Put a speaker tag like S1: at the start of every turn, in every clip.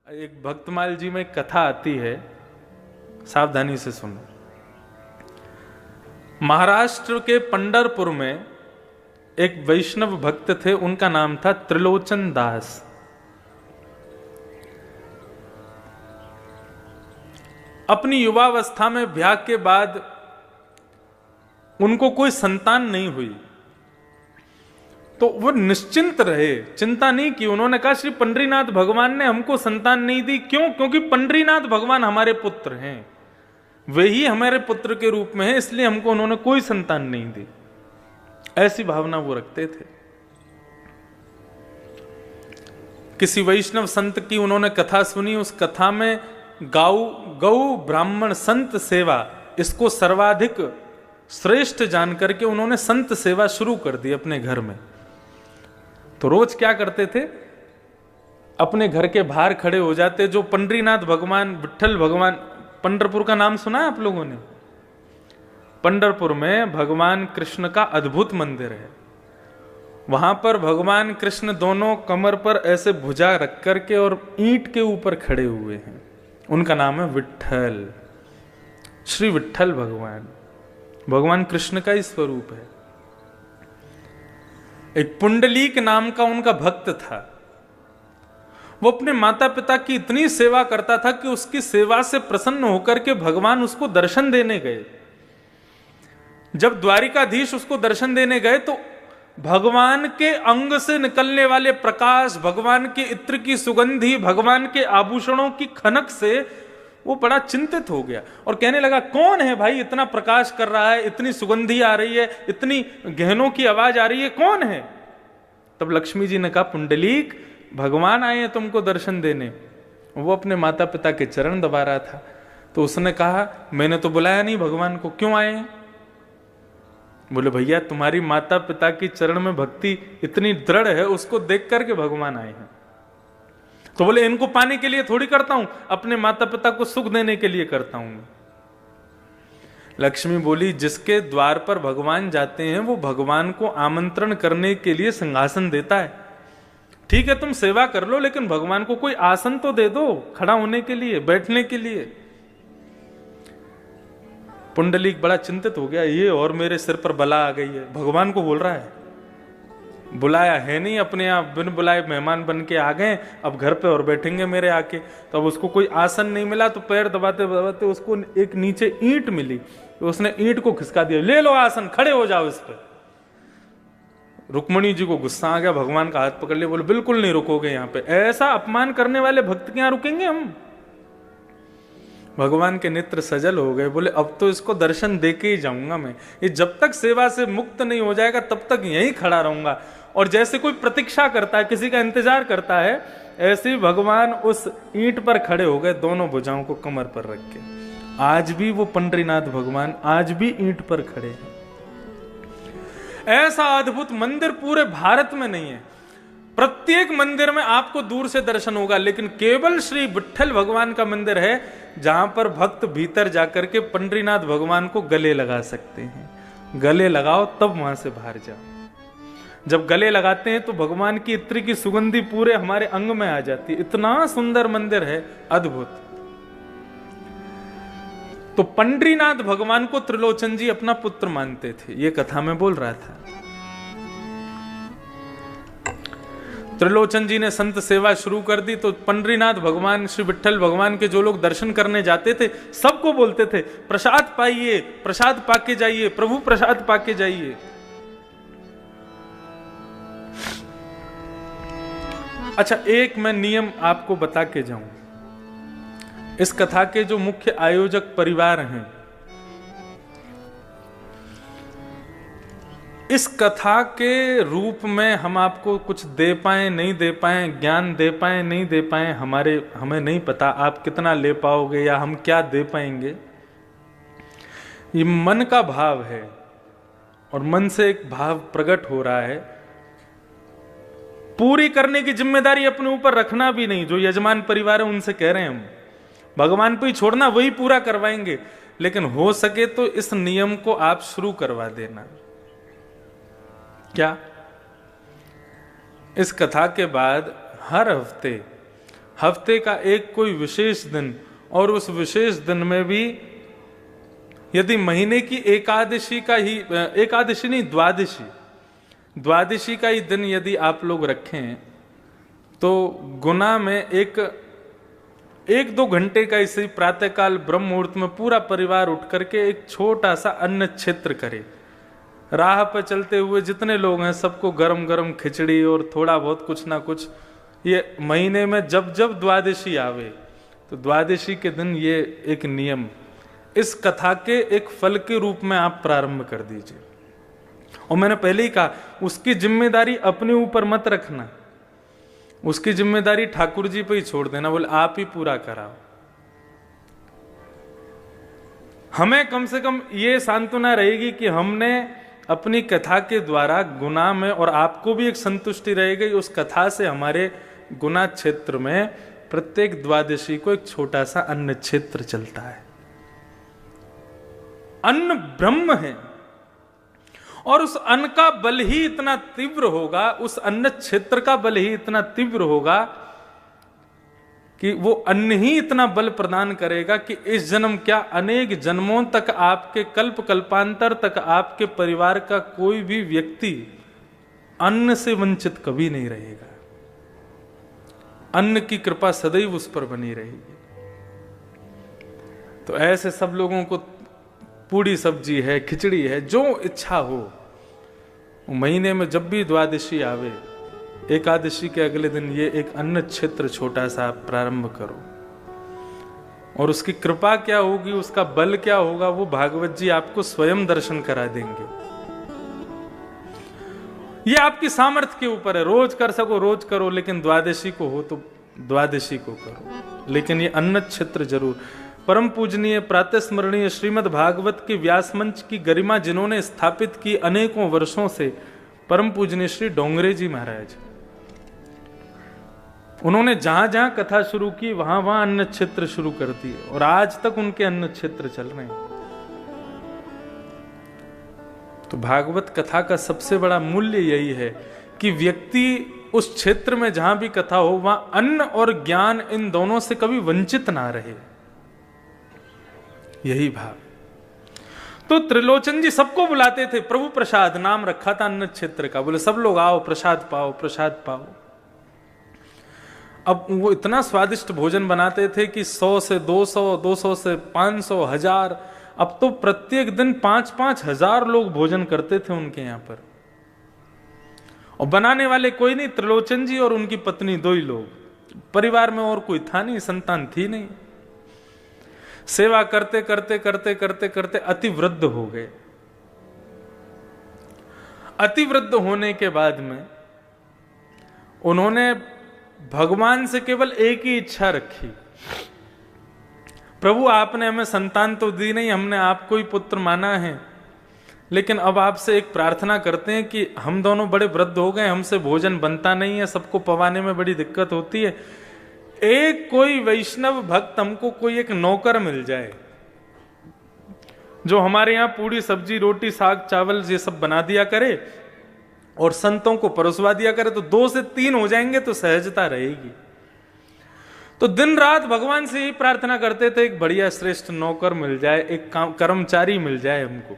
S1: एक भक्तमाल जी में एक कथा आती है, सावधानी से सुनो। महाराष्ट्र के पंढरपुर में एक वैष्णव भक्त थे, उनका नाम था त्रिलोचन दास। अपनी युवावस्था में ब्याह के बाद उनको कोई संतान नहीं हुई, तो वो निश्चिंत रहे, चिंता नहीं की। उन्होंने कहा श्री पंडरीनाथ भगवान ने हमको संतान नहीं दी, क्यों? क्योंकि पंडरीनाथ भगवान हमारे पुत्र हैं, वे ही हमारे पुत्र के रूप में हैं, इसलिए हमको उन्होंने कोई संतान नहीं दी। ऐसी भावना वो रखते थे। किसी वैष्णव संत की उन्होंने कथा सुनी, उस कथा में गौ ब्राह्मण संत सेवा, इसको सर्वाधिक श्रेष्ठ जानकर के उन्होंने संत सेवा शुरू कर दी अपने घर में। तो रोज क्या करते थे, अपने घर के बाहर खड़े हो जाते। जो पंडरीनाथ भगवान, विट्ठल भगवान, पंढरपुर का नाम सुना है आप लोगों ने? पंढरपुर में भगवान कृष्ण का अद्भुत मंदिर है। वहां पर भगवान कृष्ण दोनों कमर पर ऐसे भुजा रख करके और ईंट के ऊपर खड़े हुए हैं। उनका नाम है विट्ठल, श्री विट्ठल भगवान। भगवान कृष्ण का ही स्वरूप है। एक पुंडलीक नाम का उनका भक्त था। वो अपने माता पिता की इतनी सेवा करता था कि उसकी सेवा से प्रसन्न होकर के भगवान उसको दर्शन देने गए। जब द्वारिकाधीश उसको दर्शन देने गए तो भगवान के अंग से निकलने वाले प्रकाश, भगवान के इत्र की सुगंधी, भगवान के आभूषणों की खनक से वो बड़ा चिंतित हो गया और कहने लगा, कौन है भाई इतना प्रकाश कर रहा है, इतनी सुगंधी आ रही है, इतनी गहनों की आवाज आ रही है, कौन है? तब लक्ष्मी जी ने कहा, पुंडलीक भगवान आए हैं तुमको दर्शन देने। वो अपने माता पिता के चरण दबा रहा था। तो उसने कहा, मैंने तो बुलाया नहीं भगवान को, क्यों आए हैं? बोले, भैया तुम्हारी माता पिता की चरण में भक्ति इतनी दृढ़ है, उसको देख करके भगवान आए हैं। तो बोले, इनको पाने के लिए थोड़ी करता हूं, अपने माता पिता को सुख देने के लिए करता हूं। लक्ष्मी बोली, जिसके द्वार पर भगवान जाते हैं वो भगवान को आमंत्रण करने के लिए सिंहासन देता है। ठीक है तुम सेवा कर लो, लेकिन भगवान को कोई आसन तो दे दो, खड़ा होने के लिए, बैठने के लिए। पुंडलीक बड़ा चिंतित हो गया, ये और मेरे सिर पर बला आ गई है। भगवान को बोल रहा है, बुलाया है नहीं, अपने आप बिन बुलाए मेहमान बन के आ गए, अब घर पे और बैठेंगे मेरे आके। तो अब उसको कोई आसन नहीं मिला, तो पैर दबाते दबाते उसको एक नीचे ईंट मिली, तो उसने ईंट को खिसका दिया, ले लो आसन, खड़े हो जाओ इस पर। रुक्मणी जी को गुस्सा आ गया, भगवान का हाथ पकड़ लिया, बोले बिल्कुल नहीं रुकोगे यहाँ पे, ऐसा अपमान करने वाले भक्त के यहाँ रुकेंगे हम? भगवान के नेत्र सजल हो गए, बोले अब तो इसको दर्शन दे के ही जाऊंगा मैं, ये जब तक सेवा से मुक्त नहीं हो जाएगा तब तक यहीं खड़ा रहूंगा। और जैसे कोई प्रतीक्षा करता है, किसी का इंतजार करता है, ऐसे ही भगवान उस ईंट पर खड़े हो गए, दोनों भुजाओं को कमर पर रख के। आज भी वो पंडरीनाथ भगवान आज भी ईंट पर खड़े हैं। ऐसा अद्भुत मंदिर पूरे भारत में नहीं है। प्रत्येक मंदिर में आपको दूर से दर्शन होगा, लेकिन केवल श्री विट्ठल भगवान का मंदिर है जहां पर भक्त भीतर जाकर के पंडरीनाथ भगवान को गले लगा सकते हैं। गले लगाओ तब वहां से बाहर जाओ। जब गले लगाते हैं तो भगवान की इत्र की सुगंधी पूरे हमारे अंग में आ जाती है। इतना सुंदर मंदिर है, अद्भुत। तो पंडरीनाथ भगवान को त्रिलोचन जी अपना पुत्र मानते थे, ये कथा में बोल रहा था। त्रिलोचन जी ने संत सेवा शुरू कर दी, तो पंडरीनाथ भगवान, श्री विट्ठल भगवान के जो लोग दर्शन करने जाते थे, सबको बोलते थे, प्रसाद पाइए, प्रसाद पाके जाइए, प्रभु प्रसाद पाके जाइए। अच्छा, एक मैं नियम आपको बता के जाऊं। इस कथा के जो मुख्य आयोजक परिवार हैं, इस कथा के रूप में हम आपको कुछ दे पाए नहीं दे पाए, ज्ञान दे पाए नहीं दे पाए, हमें नहीं पता आप कितना ले पाओगे या हम क्या दे पाएंगे। ये मन का भाव है और मन से एक भाव प्रकट हो रहा है। पूरी करने की जिम्मेदारी अपने ऊपर रखना भी नहीं। जो यजमान परिवार है उनसे कह रहे हैं हम, भगवान पे ही छोड़ना, वही पूरा करवाएंगे। लेकिन हो सके तो इस नियम को आप शुरू करवा देना। क्या? इस कथा के बाद हर हफ्ते हफ्ते का एक कोई विशेष दिन, और उस विशेष दिन में भी यदि महीने की एकादशी का ही, एकादशी नहीं द्वादशी का ही दिन यदि आप लोग रखें तो गुना में एक दो घंटे का इसी प्रातःकाल ब्रह्म मुहूर्त में पूरा परिवार उठ करके एक छोटा सा अन्न क्षेत्र करे। राह पर चलते हुए जितने लोग हैं सबको गरम गरम खिचड़ी और थोड़ा बहुत कुछ ना कुछ, ये महीने में जब जब द्वादशी आवे तो द्वादशी के दिन ये एक नियम, इस कथा के एक फल के रूप में आप प्रारंभ कर दीजिए। और मैंने पहले ही कहा, उसकी जिम्मेदारी अपने ऊपर मत रखना, उसकी जिम्मेदारी ठाकुर जी पे ही छोड़ देना, बोले आप ही पूरा कराओ। हमें कम से कम ये सांत्वना रहेगी कि हमने अपनी कथा के द्वारा गुना में, और आपको भी एक संतुष्टि रहेगी उस कथा से, हमारे गुना क्षेत्र में प्रत्येक द्वादशी को एक छोटा सा अन्न क्षेत्र चलता है। अन्न ब्रह्म है और उस अन्न का बल ही इतना तीव्र होगा, उस अन्न क्षेत्र का बल ही इतना तीव्र होगा कि वो अन्न ही इतना बल प्रदान करेगा कि इस जन्म क्या अनेक जन्मों तक, आपके कल्प कल्पांतर तक आपके परिवार का कोई भी व्यक्ति अन्न से वंचित कभी नहीं रहेगा। अन्न की कृपा सदैव उस पर बनी रहेगी। तो ऐसे सब लोगों को पूड़ी सब्जी है, खिचड़ी है, जो इच्छा हो, महीने में जब भी द्वादशी आवे, एकादशी के अगले दिन ये एक अन्न क्षेत्र छोटा सा प्रारंभ करो। और उसकी कृपा क्या होगी, उसका बल क्या होगा, वो भागवत जी आपको स्वयं दर्शन करा देंगे। ये आपकी सामर्थ्य के ऊपर है, रोज कर सको रोज करो, लेकिन द्वादशी को हो तो द्वादशी को करो। लेकिन ये अन्न क्षेत्र जरूर। परम पूजनीय प्रातः स्मरणीय श्रीमद् भागवत के व्यास मंच की गरिमा जिन्होंने स्थापित की अनेकों वर्षों से, परम पूजनीय श्री डोंगरे जी महाराज, उन्होंने जहां जहां कथा शुरू की वहां वहां अन्न क्षेत्र शुरू कर दिए, और आज तक उनके अन्न क्षेत्र चल रहे हैं। तो भागवत कथा का सबसे बड़ा मूल्य यही है कि व्यक्ति उस क्षेत्र में जहां भी कथा हो वहां अन्न और ज्ञान, इन दोनों से कभी वंचित ना रहे, यही भाव। तो त्रिलोचन जी सबको बुलाते थे, प्रभु प्रसाद नाम रखा था अन्न क्षेत्र का, बोले सब लोग आओ प्रसाद पाओ प्रसाद पाओ। अब वो इतना स्वादिष्ट भोजन बनाते थे कि 100 से 200, 200 से 500, 1000, अब तो प्रत्येक दिन 5-5 हजार लोग भोजन करते थे उनके यहां पर। और बनाने वाले कोई नहीं, त्रिलोचन जी और उनकी पत्नी, दो ही लोग, परिवार में और कोई था नहीं, संतान थी नहीं। सेवा करते करते करते करते करते अति वृद्ध हो गए। अति वृद्ध होने के बाद में उन्होंने भगवान से केवल एक ही इच्छा रखी, प्रभु आपने हमें संतान तो दी नहीं, हमने आपको ही पुत्र माना है, लेकिन अब आपसे एक प्रार्थना करते हैं कि हम दोनों बड़े वृद्ध हो गए, हमसे भोजन बनता नहीं है, सबको पवाने में बड़ी दिक्कत होती है, एक कोई वैष्णव भक्त हमको कोई एक नौकर मिल जाए जो हमारे यहां पूड़ी सब्जी रोटी साग चावल ये सब बना दिया करे और संतों को परोसवा दिया करे, तो 2 से 3 हो जाएंगे तो सहजता रहेगी। तो दिन रात भगवान से ही प्रार्थना करते थे, एक बढ़िया श्रेष्ठ नौकर मिल जाए, एक कर्मचारी मिल जाए हमको।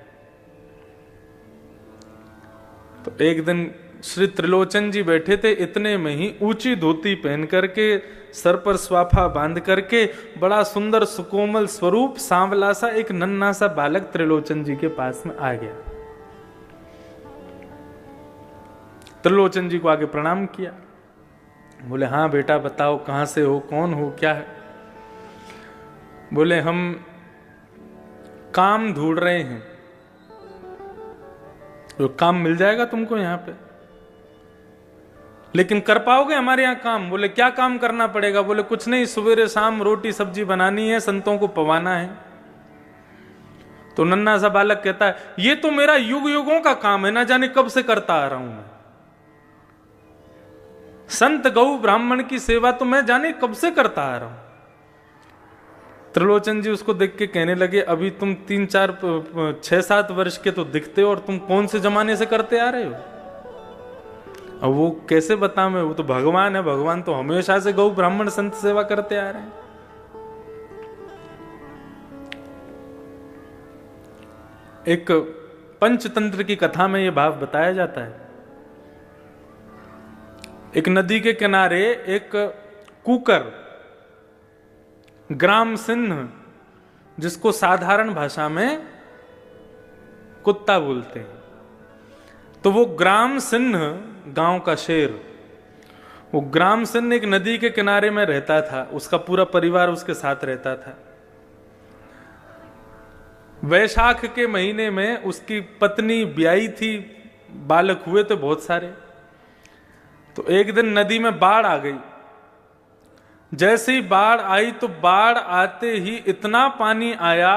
S1: तो एक दिन श्री त्रिलोचन जी बैठे थे, इतने में ही ऊंची धोती पहन करके, सर पर स्वाफा बांध करके, बड़ा सुंदर सुकोमल स्वरूप सांवला सा एक नन्हा सा बालक त्रिलोचन जी के पास में आ गया। त्रिलोचन जी को आगे प्रणाम किया, बोले हाँ बेटा बताओ कहां से हो, कौन हो, क्या है। बोले हम काम ढूंढ रहे हैं। तो काम मिल जाएगा तुमको यहां पे, लेकिन कर पाओगे हमारे यहां काम? बोले क्या काम करना पड़ेगा? बोले कुछ नहीं, सवेरे शाम रोटी सब्जी बनानी है, संतों को पवाना है। तो नन्हा सा बालक कहता है ये तो मेरा युग युगों का काम है, ना जाने कब से करता आ रहा हूं मैं। संत गौ ब्राह्मण की सेवा तो मैं जाने कब से करता आ रहा हूं। त्रिलोचन जी उसको देख के कहने लगे अभी तुम 3-4 6-7 वर्ष के तो दिखते हो, और तुम कौन से जमाने से करते आ रहे हो? अब वो कैसे बता मैं, वो तो भगवान है, भगवान तो हमेशा से गौ ब्राह्मण संत सेवा करते आ रहे हैं। एक पंचतंत्र की कथा में यह भाव बताया जाता है। एक नदी के किनारे एक कुकर, ग्राम सिंह, जिसको साधारण भाषा में कुत्ता बोलते हैं, तो वो ग्राम सिंह गांव का शेर, वो ग्राम सिंह एक नदी के किनारे में रहता था, उसका पूरा परिवार उसके साथ रहता था। वैशाख के महीने में उसकी पत्नी ब्याई थी, बालक हुए थे बहुत सारे। तो एक दिन नदी में बाढ़ आ गई। जैसे ही बाढ़ आई तो बाढ़ आते ही इतना पानी आया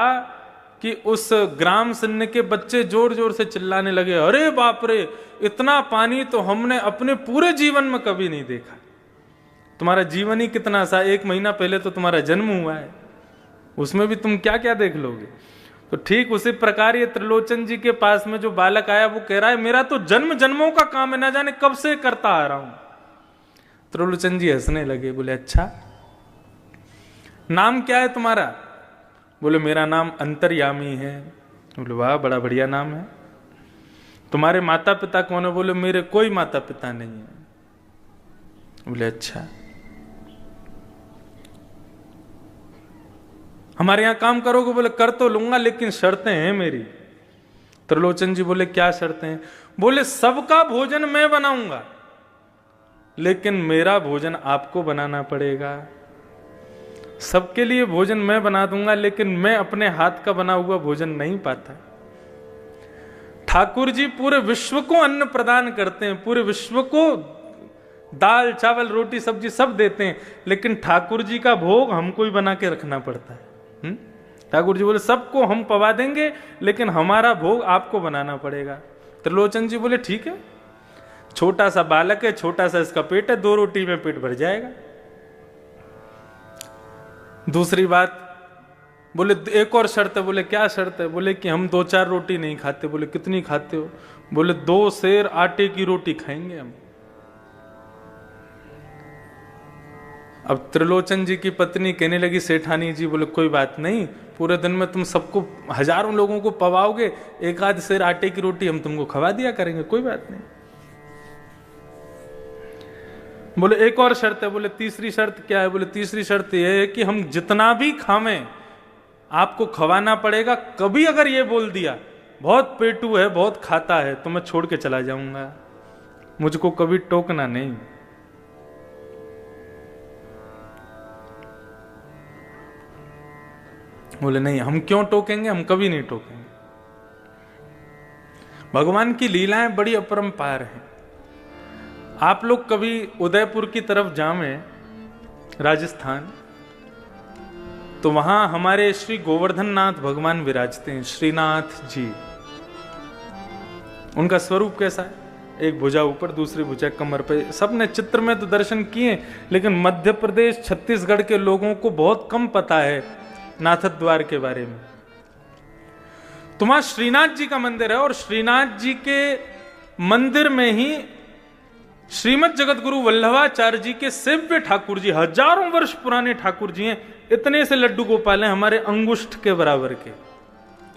S1: कि उस ग्राम सिंह के बच्चे जोर जोर से चिल्लाने लगे, अरे बाप रे, इतना पानी तो हमने अपने पूरे जीवन में कभी नहीं देखा। तुम्हारा जीवन ही कितना सा, 1 महीना पहले तो तुम्हारा जन्म हुआ है, उसमें भी तुम क्या क्या देख लोगे। तो ठीक उसी प्रकार ये त्रिलोचन जी के पास में जो बालक आया वो कह रहा है, मेरा तो जन्म जन्मों का काम है, ना जाने कब से करता आ रहा हूं। त्रिलोचन जी हंसने लगे, बोले अच्छा नाम क्या है तुम्हारा? बोले मेरा नाम अंतर्यामी है। बोले वाह, बड़ा बढ़िया नाम है। तुम्हारे माता पिता कौन है? बोले मेरे कोई माता पिता नहीं है। बोले अच्छा, हमारे यहां काम करोगे? बोले कर तो लूंगा, लेकिन शर्तें हैं मेरी। त्रिलोचन जी बोले क्या शर्तें हैं? बोले सबका भोजन मैं बनाऊंगा, लेकिन मेरा भोजन आपको बनाना पड़ेगा। सबके लिए भोजन मैं बना दूंगा, लेकिन मैं अपने हाथ का बना हुआ भोजन नहीं पाता। ठाकुर जी पूरे विश्व को अन्न प्रदान करते हैं, पूरे विश्व को दाल चावल रोटी सब्जी सब देते हैं, लेकिन ठाकुर जी का भोग हमको ही बना के रखना पड़ता है। ठाकुर जी बोले सबको हम पवा देंगे, लेकिन हमारा भोग आपको बनाना पड़ेगा। त्रिलोचन जी बोले ठीक है, छोटा सा बालक है, छोटा सा इसका पेट है, 2 रोटी में पेट भर जाएगा। दूसरी बात, बोले एक और शर्त है। बोले क्या शर्त है? बोले कि हम 2-4 रोटी नहीं खाते। बोले कितनी खाते हो? बोले 2 सेर आटे की रोटी खाएंगे हम। अब त्रिलोचन जी की पत्नी कहने लगी, सेठानी जी, बोले कोई बात नहीं, पूरे दिन में तुम सबको हजारों लोगों को पवाओगे, 1-8 सेर आटे की रोटी हम तुमको खवा दिया करेंगे, कोई बात नहीं। बोले एक और शर्त है। बोले तीसरी शर्त क्या है? बोले तीसरी शर्त यह है कि हम जितना भी खावें आपको खवाना पड़ेगा। कभी अगर ये बोल दिया बहुत पेटू है, बहुत खाता है, तो मैं छोड़ के चला जाऊंगा, मुझको कभी टोकना नहीं। बोले नहीं, हम क्यों टोकेंगे, हम कभी नहीं टोकेंगे। भगवान की लीलाएं बड़ी अपरंपार हैं। आप लोग कभी उदयपुर की तरफ जावें, राजस्थान, तो वहां हमारे श्री गोवर्धन नाथ भगवान विराजते हैं, श्रीनाथ जी। उनका स्वरूप कैसा है? एक भुजा ऊपर, दूसरी भुजा कमर पे। सबने चित्र में तो दर्शन किए, लेकिन मध्य प्रदेश छत्तीसगढ़ के लोगों को बहुत कम पता है नाथ द्वार के बारे में। तो वहां श्रीनाथ जी का मंदिर है, और श्रीनाथ जी के मंदिर में ही श्रीमद जगत गुरु वल्लभाचार्य जी के सेव्य ठाकुर जी, हजारों वर्ष पुराने ठाकुर जी हैं। इतने से लड्डू गोपाल हैं, हमारे अंगुष्ठ के बराबर के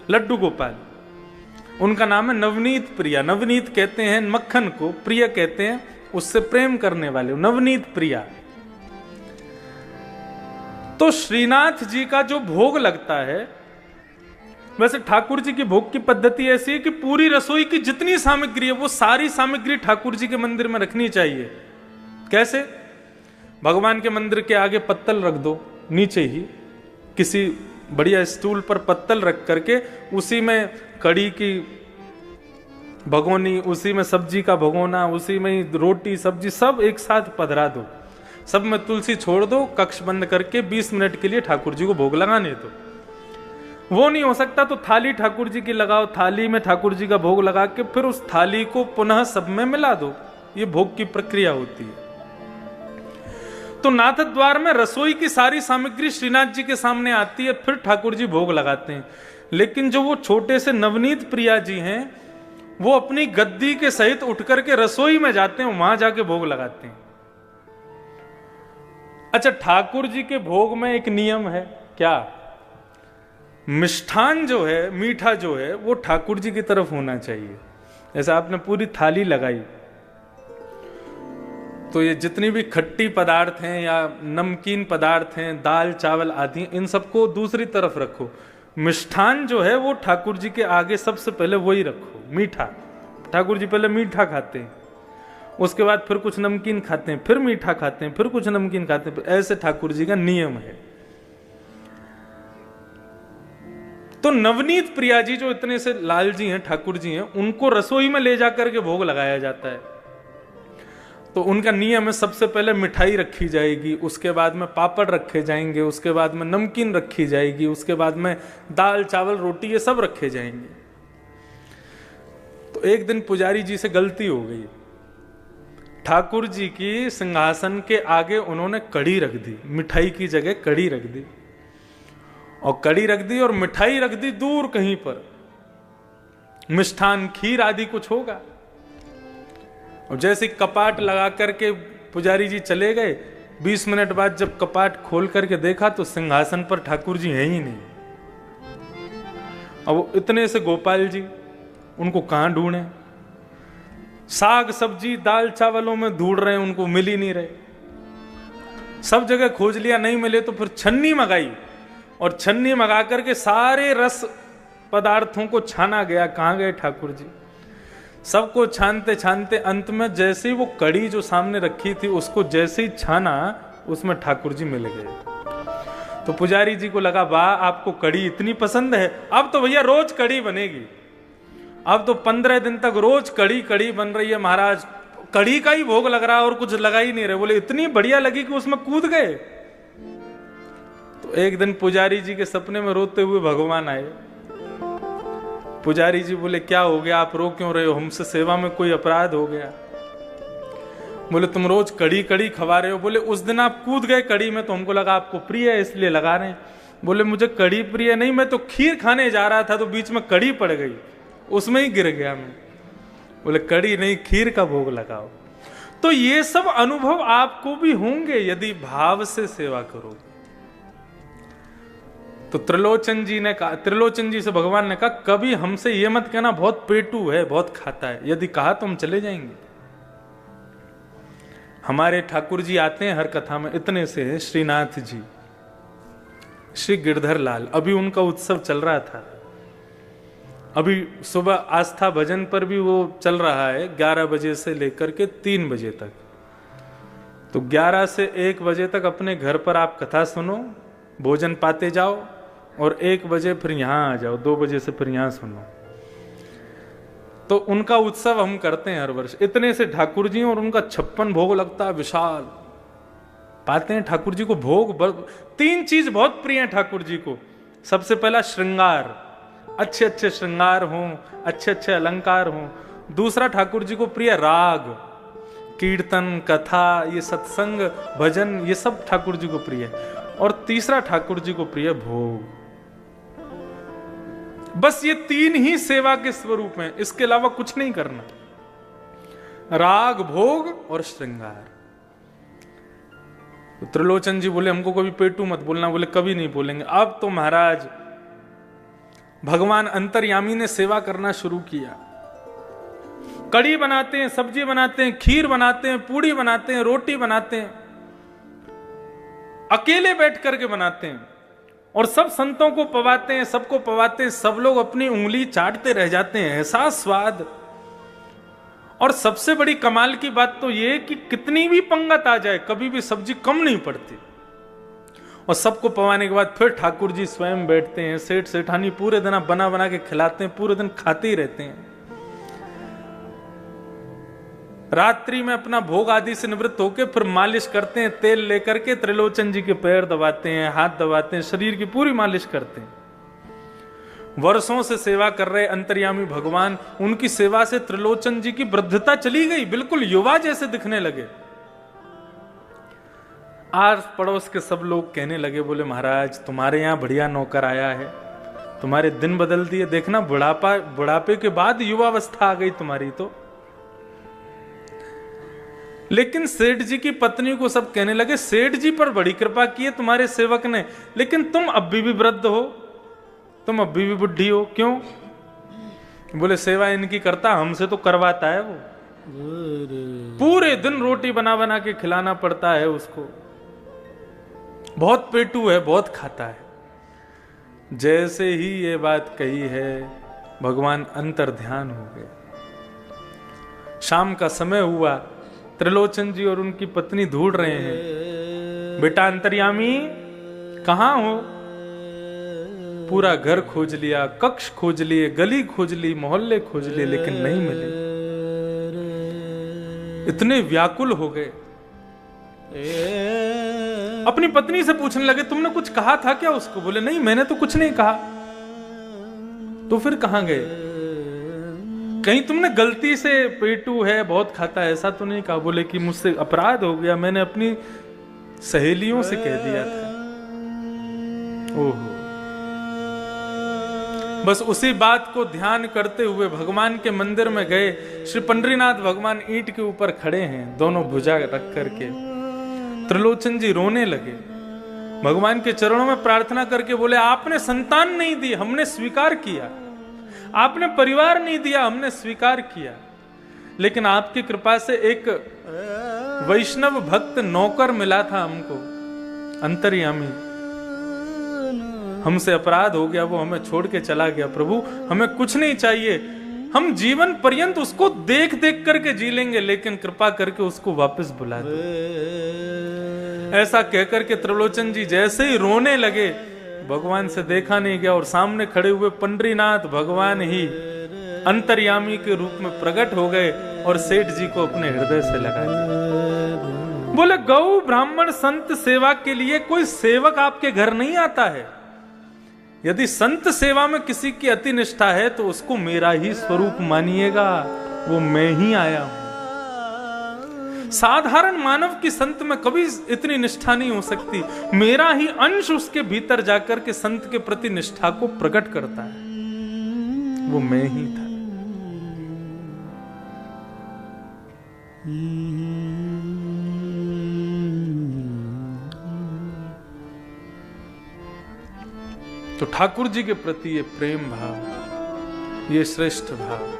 S1: लड्डू गोपाल। उनका नाम है नवनीत प्रिया। नवनीत कहते हैं मक्खन को, प्रिय कहते हैं उससे प्रेम करने वाले, नवनीत प्रिया। तो श्रीनाथ जी का जो भोग लगता है, वैसे ठाकुर जी की भोग की पद्धति ऐसी है कि पूरी रसोई की जितनी सामग्री है वो सारी सामग्री ठाकुर जी के मंदिर में रखनी चाहिए। कैसे? भगवान के मंदिर के आगे पत्तल रख दो, नीचे ही किसी बढ़िया स्टूल पर पत्तल रख करके उसी में कड़ी की भगोनी, उसी में सब्जी का भगोना, उसी में ही रोटी सब्जी सब एक साथ पधरा दो। सब में तुलसी छोड़ दो, कक्ष बंद करके 20 मिनट के लिए ठाकुर जी को भोग लगाने दो। वो नहीं हो सकता तो थाली ठाकुर जी की लगाओ, थाली में ठाकुर जी का भोग लगा के फिर उस थाली को पुनः सब में मिला दो। ये भोग की प्रक्रिया होती है। तो नाथ द्वार में रसोई की सारी सामग्री श्रीनाथ जी के सामने आती है, फिर ठाकुर जी भोग लगाते हैं। लेकिन जो वो छोटे से नवनीत प्रिया जी हैं, वो अपनी गद्दी के सहित उठ करके रसोई में जाते हैं, वहां जाके भोग लगाते हैं। अच्छा, ठाकुर जी के भोग में एक नियम है, क्या? मिष्ठान जो है, मीठा जो है, वो ठाकुर जी की तरफ होना चाहिए। जैसे आपने पूरी थाली लगाई तो ये जितनी भी खट्टी पदार्थ हैं या नमकीन पदार्थ हैं, दाल चावल आदि, इन सबको दूसरी तरफ रखो। मिष्ठान जो है वो ठाकुर जी के आगे सबसे पहले वही रखो, मीठा। ठाकुर जी पहले मीठा खाते हैं, उसके बाद फिर कुछ नमकीन खाते हैं, फिर मीठा खाते हैं, फिर कुछ नमकीन खाते हैं। ऐसे ठाकुर जी का नियम है। तो नवनीत प्रिया जी जो इतने से लाल जी हैं, ठाकुर जी हैं, उनको रसोई में ले जाकर के भोग लगाया जाता है। तो उनका नियम है, सबसे पहले मिठाई रखी जाएगी, उसके बाद में पापड़ रखे जाएंगे, उसके बाद में नमकीन रखी जाएगी, उसके बाद में दाल चावल रोटी ये सब रखे जाएंगे। तो एक दिन पुजारी जी से गलती हो गई, ठाकुर जी की सिंहासन के आगे उन्होंने कड़ी रख दी, मिठाई की जगह कड़ी रख दी, और कड़ी रख दी और मिठाई रख दी दूर कहीं पर, मिष्ठान खीर आदि कुछ होगा। और जैसे कपाट लगा करके पुजारी जी चले गए, 20 मिनट बाद जब कपाट खोल करके देखा तो सिंहासन पर ठाकुर जी हैं ही नहीं। अब इतने से गोपाल जी, उनको कहां ढूंढे, साग सब्जी दाल चावलों में ढूंढ रहे हैं, उनको मिल ही नहीं रहे, सब जगह खोज लिया, नहीं मिले तो फिर छन्नी मंगाई, और छन्नी मंगा करके सारे रस पदार्थों को छाना गया। कहां गए ठाकुर जी? सबको छानते छानते अंत में जैसे ही वो कड़ी जो सामने रखी थी उसको जैसे ही छाना, उसमें ठाकुर जी मिल गए। तो पुजारी जी को लगा, वाह आपको कड़ी इतनी पसंद है, अब तो भैया रोज कड़ी बनेगी, अब तो 15 दिन तक रोज कड़ी कड़ी बन रही है महाराज, कड़ी का ही भोग लग रहा है और कुछ लगा ही नहीं रहे। बोले इतनी बढ़िया लगी कि उसमें कूद गए। तो एक दिन पुजारी जी के सपने में रोते हुए भगवान आए। पुजारी जी बोले, क्या हो गया, आप रो क्यों रहे हो, हमसे सेवा में कोई अपराध हो गया? बोले तुम रोज कड़ी कड़ी खवा रहे हो। बोले उस दिन आप कूद गए कड़ी में तो हमको लगा आपको प्रिय है इसलिए लगा रहे हैं। बोले मुझे कड़ी प्रिय नहीं, मैं तो खीर खाने जा रहा था तो बीच में कड़ी पड़ गई, उसमें ही गिर गया मैं। बोले कड़ी नहीं, खीर का भोग लगाओ। तो ये सब अनुभव आपको भी होंगे यदि भाव से सेवा करोगे। तो त्रिलोचन जी ने कहा, त्रिलोचन जी से भगवान ने कहा, कभी हमसे ये मत कहना बहुत पेटू है, बहुत खाता है, यदि कहा तो हम चले जाएंगे। हमारे ठाकुर जी आते हैं हर कथा में, इतने से है श्रीनाथ जी, श्री गिरधर लाल, अभी उनका उत्सव चल रहा था, अभी सुबह आस्था भजन पर भी वो चल रहा है 11 बजे से लेकर के 3 बजे तक। तो 11 से 1 बजे तक अपने घर पर आप कथा सुनो, भोजन पाते जाओ, और 1 बजे फिर यहां आ जाओ, 2 बजे से फिर यहां सुनो। तो उनका उत्सव हम करते हैं हर वर्ष। इतने से ठाकुर जी और उनका 56 भोग लगता है, विशाल पाते हैं ठाकुर जी को भोग। 3 चीज बहुत प्रिय है ठाकुर जी को। सबसे पहला श्रृंगार, अच्छे अच्छे श्रृंगार हों, अच्छे अच्छे अलंकार हों। दूसरा ठाकुर जी को प्रिय राग, कीर्तन कथा, ये सत्संग भजन, ये सब ठाकुर जी को प्रिय है। और तीसरा ठाकुर जी को प्रिय भोग। बस ये 3 ही सेवा के स्वरूप हैं, इसके अलावा कुछ नहीं करना। राग, भोग और श्रृंगार। तो त्रिलोचन जी बोले हमको कभी पेटू मत बोलना। बोले कभी नहीं बोलेंगे। अब तो महाराज भगवान अंतर्यामी ने सेवा करना शुरू किया। कड़ी बनाते हैं, सब्जी बनाते हैं, खीर बनाते हैं, पूड़ी बनाते हैं, रोटी बनाते हैं, अकेले बैठ करके बनाते हैं, और सब संतों को पवाते हैं, सबको पवाते हैं। सब लोग अपनी उंगली चाटते रह जाते हैं, ऐसा स्वाद। और सबसे बड़ी कमाल की बात तो यह कि कितनी भी पंगत आ जाए कभी भी सब्जी कम नहीं पड़ती। और सबको पवाने के बाद फिर ठाकुर जी स्वयं बैठते हैं, सेठ सेठानी पूरे दिन बना बना के खिलाते हैं, पूरे दिन खाते ही रहते हैं। रात्रि में अपना भोग आदि से निवृत्त होकर फिर मालिश करते हैं, तेल लेकर के त्रिलोचन जी के पैर दबाते हैं, हाथ दबाते हैं, शरीर की पूरी मालिश करते हैं। वर्षों से सेवा कर रहे अंतर्यामी भगवान, उनकी सेवा से त्रिलोचन जी की वृद्धता चली गई, बिल्कुल युवा जैसे दिखने लगे। आस पड़ोस के सब लोग कहने लगे, बोले महाराज तुम्हारे यहां बढ़िया नौकर आया है, तुम्हारे दिन बदल दिए। देखना बुढ़ापे के बाद युवावस्था आ गई तुम्हारी तो। लेकिन सेठ जी की पत्नी को सब कहने लगे, सेठ जी पर बड़ी कृपा की है तुम्हारे सेवक ने, लेकिन तुम अभी भी वृद्ध हो, तुम अभी भी बुढ़ी हो, क्यों? बोले सेवा इनकी करता, हमसे तो करवाता है वो। पूरे दिन रोटी बना बना के खिलाना पड़ता है उसको, बहुत पेटू है, बहुत खाता है। जैसे ही ये बात कही है, भगवान अंतर ध्यान हो गए। शाम का समय हुआ, त्रिलोचन जी और उनकी पत्नी ढूंढ रहे हैं, बेटा अंतर्यामी कहां हो? पूरा घर खोज लिया, कक्ष खोज लिए, गली खोज ली, मोहल्ले खोज लिए, लेकिन नहीं मिले। इतने व्याकुल हो गए, अपनी पत्नी से पूछने लगे, तुमने कुछ कहा था क्या उसको? बोले नहीं, मैंने तो कुछ नहीं कहा। तो फिर कहां गए? कहीं तुमने गलती से पेटू है, बहुत खाता है, ऐसा तो नहीं कहा? बोले कि मुझसे अपराध हो गया, मैंने अपनी सहेलियों से कह दिया था। ओहो। बस उसी बात को ध्यान करते हुए भगवान के मंदिर में गए। श्री पंडरीनाथ भगवान ईंट के ऊपर खड़े हैं, दोनों भुजा रख करके। त्रिलोचन जी रोने लगे, भगवान के चरणों में प्रार्थना करके बोले, आपने संतान नहीं दी, हमने स्वीकार किया। आपने परिवार नहीं दिया, हमने स्वीकार किया। लेकिन आपकी कृपा से एक वैष्णव भक्त नौकर मिला था हमको, अंतर्यामी। हमसे अपराध हो गया, वो हमें छोड़ के चला गया। प्रभु हमें कुछ नहीं चाहिए, हम जीवन पर्यंत उसको देख देख करके जी लेंगे, लेकिन कृपा करके उसको वापस बुला दो। ऐसा कहकर के त्रिलोचन जी जैसे ही रोने लगे, भगवान से देखा नहीं गया और सामने खड़े हुए पंडरीनाथ भगवान ही अंतर्यामी के रूप में प्रकट हो गए और सेठ जी को अपने हृदय से लगा दिया। बोले, गौ ब्राह्मण संत सेवा के लिए कोई सेवक आपके घर नहीं आता है। यदि संत सेवा में किसी की अति निष्ठा है तो उसको मेरा ही स्वरूप मानिएगा, वो मैं ही आया हूं। साधारण मानव की संत में कभी इतनी निष्ठा नहीं हो सकती, मेरा ही अंश उसके भीतर जाकर के संत के प्रति निष्ठा को प्रकट करता है, वो मैं ही था। तो ठाकुर जी के प्रति ये प्रेम भाव, ये श्रेष्ठ भाव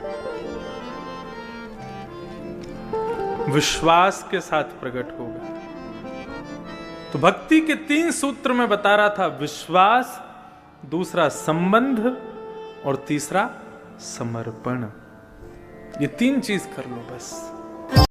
S1: विश्वास के साथ प्रकट होगा। तो भक्ति के 3 सूत्र में बता रहा था, विश्वास, दूसरा संबंध और तीसरा समर्पण। ये 3 चीज कर लो बस।